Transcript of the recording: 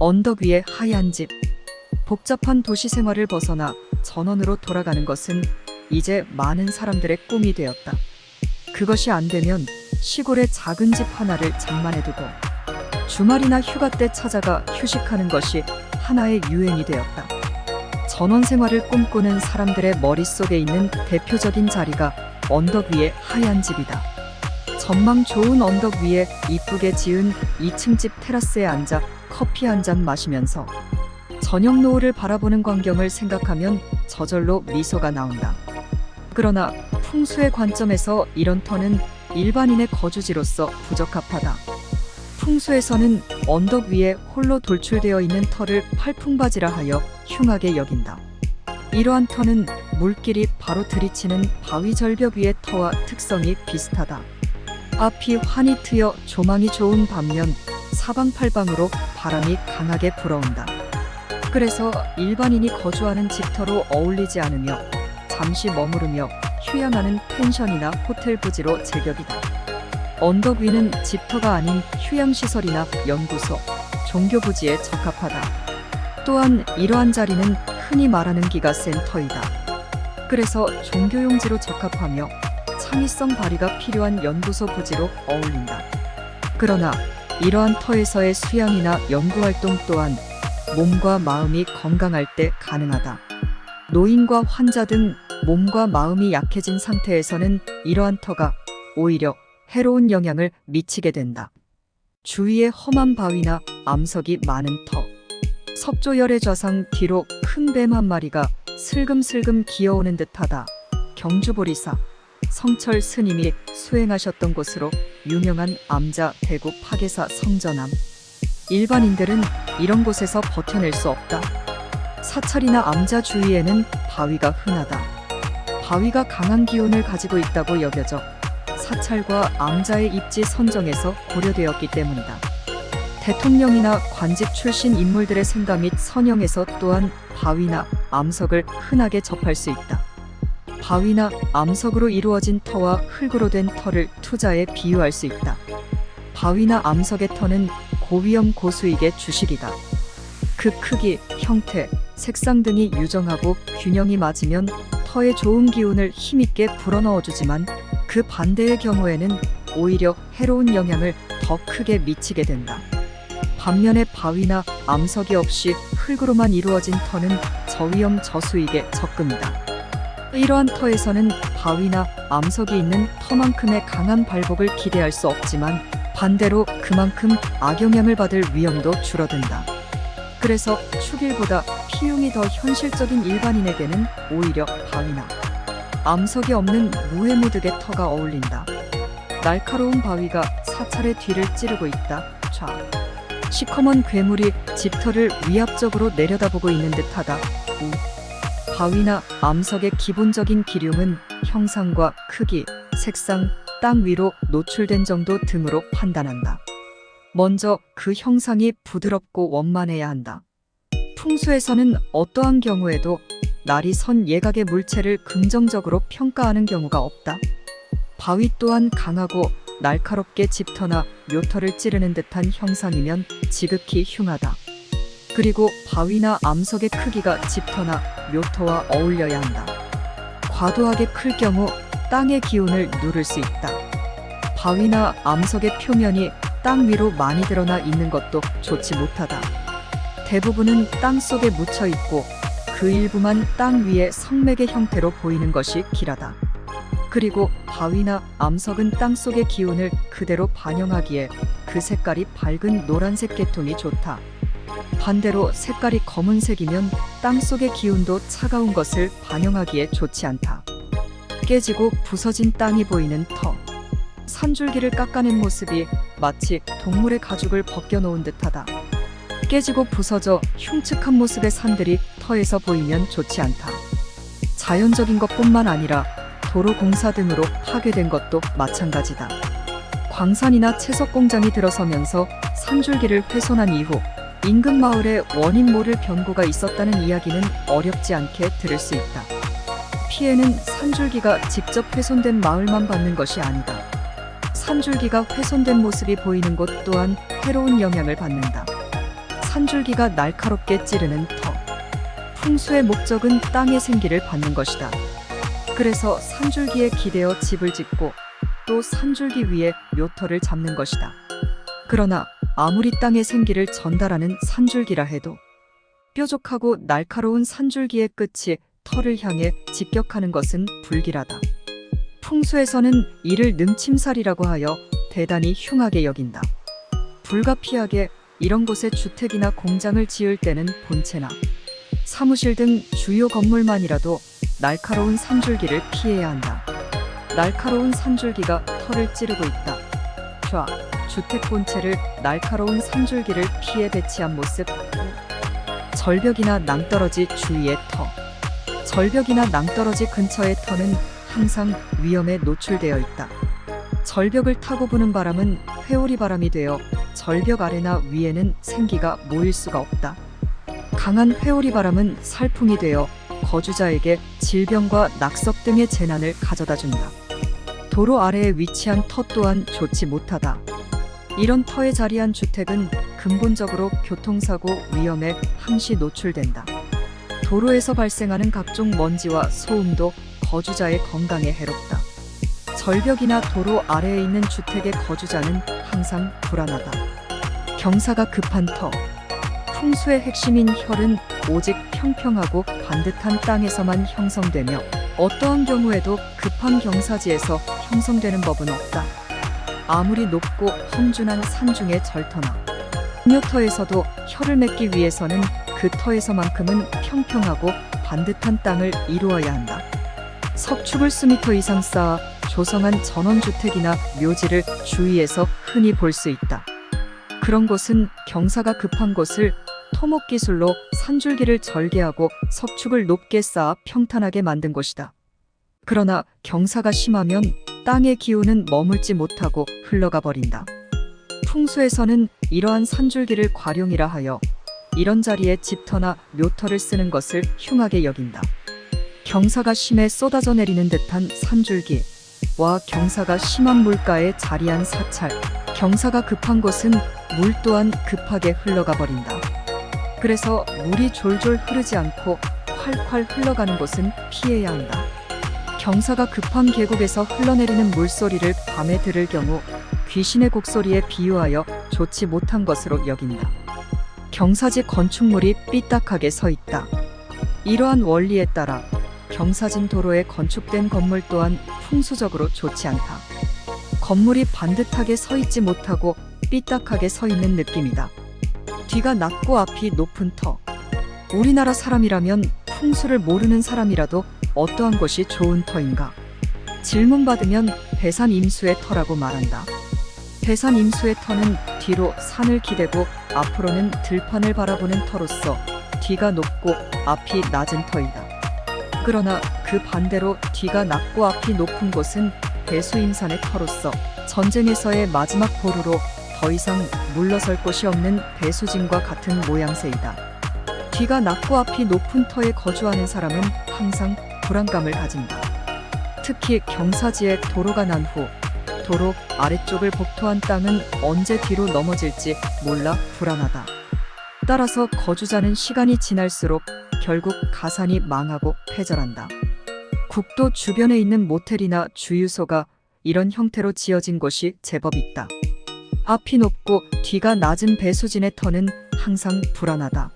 언덕 위의 하얀 집. 복잡한 도시 생활을 벗어나 전원으로 돌아가는 것은 이제 많은 사람들의 꿈이 되었다. 그것이 안 되면 시골의 작은 집 하나를 장만해두고 주말이나 휴가 때 찾아가 휴식하는 것이 하나의 유행이 되었다. 전원 생활을 꿈꾸는 사람들의 머릿속에 있는 대표적인 자리가 언덕 위의 하얀 집이다. 전망 좋은 언덕 위에 이쁘게 지은 2층 집 테라스에 앉아 커피 한 잔 마시면서 저녁 노을을 바라보는 광경을 생각하면 저절로 미소가 나온다. 그러나 풍수의 관점에서 이런 터는 일반인의 거주지로서 부적합하다. 풍수에서는 언덕 위에 홀로 돌출되어 있는 터를 팔풍바지라 하여 흉하게 여긴다. 이러한 터는 물길이 바로 들이치는 바위 절벽 위의 터와 특성이 비슷하다. 앞이 환히 트여 조망이 좋은 반면 사방팔방으로 바람이 강하게 불어온다. 그래서 일반인이 거주하는 집터로 어울리지 않으며 잠시 머무르며 휴양하는 펜션이나 호텔 부지로 제격이다. 언덕 위는 집터가 아닌 휴양시설이나 연구소, 종교부지에 적합하다. 또한 이러한 자리는 흔히 말하는 기가 센 터이다. 그래서 종교용지로 적합하며 창의성 발휘가 필요한 연구소 부지로 어울린다. 그러나 이러한 터에서의 수양이나 연구활동 또한 몸과 마음이 건강할 때 가능하다. 노인과 환자 등 몸과 마음이 약해진 상태에서는 이러한 터가 오히려 해로운 영향을 미치게 된다. 주위에 험한 바위나 암석이 많은 터. 석조열의 좌상 뒤로 큰 뱀 한 마리가 슬금슬금 기어오는 듯하다. 경주보리사, 성철 스님이 수행하셨던 곳으로 유명한 암자 대구 파계사 성전암. 일반인들은 이런 곳에서 버텨낼 수 없다. 사찰이나 암자 주위에는 바위가 흔하다. 바위가 강한 기운을 가지고 있다고 여겨져 사찰과 암자의 입지 선정에서 고려되었기 때문이다. 대통령이나 관직 출신 인물들의 생가 및 선영에서 또한 바위나 암석을 흔하게 접할 수 있다. 바위나 암석으로 이루어진 터와 흙으로 된 터를 투자에 비유할 수 있다. 바위나 암석의 터는 고위험 고수익의 주식이다. 그 크기, 형태, 색상 등이 유정하고 균형이 맞으면 터에 좋은 기운을 힘있게 불어넣어주지만 그 반대의 경우에는 오히려 해로운 영향을 더 크게 미치게 된다. 반면에 바위나 암석이 없이 흙으로만 이루어진 터는 저위험 저수익의 적금이다. 이러한 터에서는 바위나 암석이 있는 터만큼의 강한 발복을 기대할 수 없지만 반대로 그만큼 악영향을 받을 위험도 줄어든다. 그래서 축일보다 피흉이 더 현실적인 일반인에게는 오히려 바위나 암석이 없는 무해무득의 터가 어울린다. 날카로운 바위가 사찰의 뒤를 찌르고 있다. 좌. 시커먼 괴물이 집터를 위압적으로 내려다보고 있는 듯하다. 우. 바위나 암석의 기본적인 기륭은 형상과 크기, 색상, 땅 위로 노출된 정도 등으로 판단한다. 먼저 그 형상이 부드럽고 원만해야 한다. 풍수에서는 어떠한 경우에도 날이 선 예각의 물체를 긍정적으로 평가하는 경우가 없다. 바위 또한 강하고 날카롭게 집터나 묘터를 찌르는 듯한 형상이면 지극히 흉하다. 그리고 바위나 암석의 크기가 집터나 묘터와 어울려야 한다. 과도하게 클 경우 땅의 기운을 누를 수 있다. 바위나 암석의 표면이 땅 위로 많이 드러나 있는 것도 좋지 못하다. 대부분은 땅 속에 묻혀 있고 그 일부만 땅 위에 성맥의 형태로 보이는 것이 길하다. 그리고 바위나 암석은 땅 속의 기운을 그대로 반영하기에 그 색깔이 밝은 노란색 계통이 좋다. 반대로 색깔이 검은색이면 땅 속의 기운도 차가운 것을 반영하기에 좋지 않다. 깨지고 부서진 땅이 보이는 터. 산줄기를 깎아낸 모습이 마치 동물의 가죽을 벗겨놓은 듯하다. 깨지고 부서져 흉측한 모습의 산들이 터에서 보이면 좋지 않다. 자연적인 것뿐만 아니라 도로 공사 등으로 파괴된 것도 마찬가지다. 광산이나 채석 공장이 들어서면서 산줄기를 훼손한 이후 인근 마을에 원인 모를 변고가 있었다는 이야기는 어렵지 않게 들을 수 있다. 피해는 산줄기가 직접 훼손된 마을만 받는 것이 아니다. 산줄기가 훼손된 모습이 보이는 곳 또한 해로운 영향을 받는다. 산줄기가 날카롭게 찌르는 터. 풍수의 목적은 땅의 생기를 받는 것이다. 그래서 산줄기에 기대어 집을 짓고 또 산줄기 위에 묘터를 잡는 것이다. 그러나 아무리 땅의 생기를 전달하는 산줄기라 해도 뾰족하고 날카로운 산줄기의 끝이 터를 향해 직격하는 것은 불길하다. 풍수에서는 이를 능침살이라고 하여 대단히 흉하게 여긴다. 불가피하게 이런 곳에 주택이나 공장을 지을 때는 본체나 사무실 등 주요 건물만이라도 날카로운 산줄기를 피해야 한다. 날카로운 산줄기가 털을 찌르고 있다. 좌, 주택 본체를 날카로운 산줄기를 피해 배치한 모습. 절벽이나 낭떠러지 주위의 터. 절벽이나 낭떠러지 근처의 터는 항상 위험에 노출되어 있다. 절벽을 타고 부는 바람은 회오리 바람이 되어 절벽 아래나 위에는 생기가 모일 수가 없다. 강한 회오리 바람은 살풍이 되어 거주자에게 질병과 낙석 등의 재난을 가져다 준다. 도로 아래에 위치한 터 또한 좋지 못하다. 이런 터에 자리한 주택은 근본적으로 교통사고 위험에 항시 노출된다. 도로에서 발생하는 각종 먼지와 소음도 거주자의 건강에 해롭다. 절벽이나 도로 아래에 있는 주택의 거주자는 항상 불안하다. 경사가 급한 터. 풍수의 핵심인 혈은 오직 평평하고 반듯한 땅에서만 형성되며 어떠한 경우에도 급한 경사지에서 형성되는 법은 없다. 아무리 높고 험준한 산중의 절터나 묘터에서도 혈을 맺기 위해서는 그 터에서만큼은 평평하고 반듯한 땅을 이루어야 한다. 석축을 수미터 이상 쌓아 조성한 전원주택이나 묘지를 주위에서 흔히 볼 수 있다. 그런 곳은 경사가 급한 곳을 토목기술로 산줄기를 절개하고 석축을 높게 쌓아 평탄하게 만든 곳이다. 그러나 경사가 심하면 땅의 기운은 머물지 못하고 흘러가 버린다. 풍수에서는 이러한 산줄기를 과룡이라 하여 이런 자리에 집터나 묘터를 쓰는 것을 흉하게 여긴다. 경사가 심해 쏟아져 내리는 듯한 산줄기와 경사가 심한 물가에 자리한 사찰, 경사가 급한 곳은 물 또한 급하게 흘러가 버린다. 그래서 물이 졸졸 흐르지 않고 활활 흘러가는 곳은 피해야 한다. 경사가 급한 계곡에서 흘러내리는 물소리를 밤에 들을 경우 귀신의 곡소리에 비유하여 좋지 못한 것으로 여긴다. 경사지 건축물이 삐딱하게 서 있다. 이러한 원리에 따라 경사진 도로에 건축된 건물 또한 풍수적으로 좋지 않다. 건물이 반듯하게 서 있지 못하고 삐딱하게 서 있는 느낌이다. 뒤가 낮고 앞이 높은 터. 우리나라 사람이라면 풍수를 모르는 사람이라도 어떠한 것이 좋은 터인가? 질문받으면 배산 임수의 터라고 말한다. 배산 임수의 터는 뒤로 산을 기대고 앞으로는 들판을 바라보는 터로서 뒤가 높고 앞이 낮은 터이다. 그러나 그 반대로 뒤가 낮고 앞이 높은 곳은 배수임산의 터로서 전쟁에서의 마지막 보루로 더 이상 물러설 곳이 없는 배수진과 같은 모양새이다. 뒤가 낮고 앞이 높은 터에 거주하는 사람은 항상 불안감을 가진다. 특히 경사지에 도로가 난 후 도로 아래쪽을 복토한 땅은 언제 뒤로 넘어질지 몰라 불안하다. 따라서 거주자는 시간이 지날수록 결국 가산이 망하고 패절한다. 국도 주변에 있는 모텔이나 주유소가 이런 형태로 지어진 곳이 제법 있다. 앞이 높고 뒤가 낮은 배수진의 터는 항상 불안하다.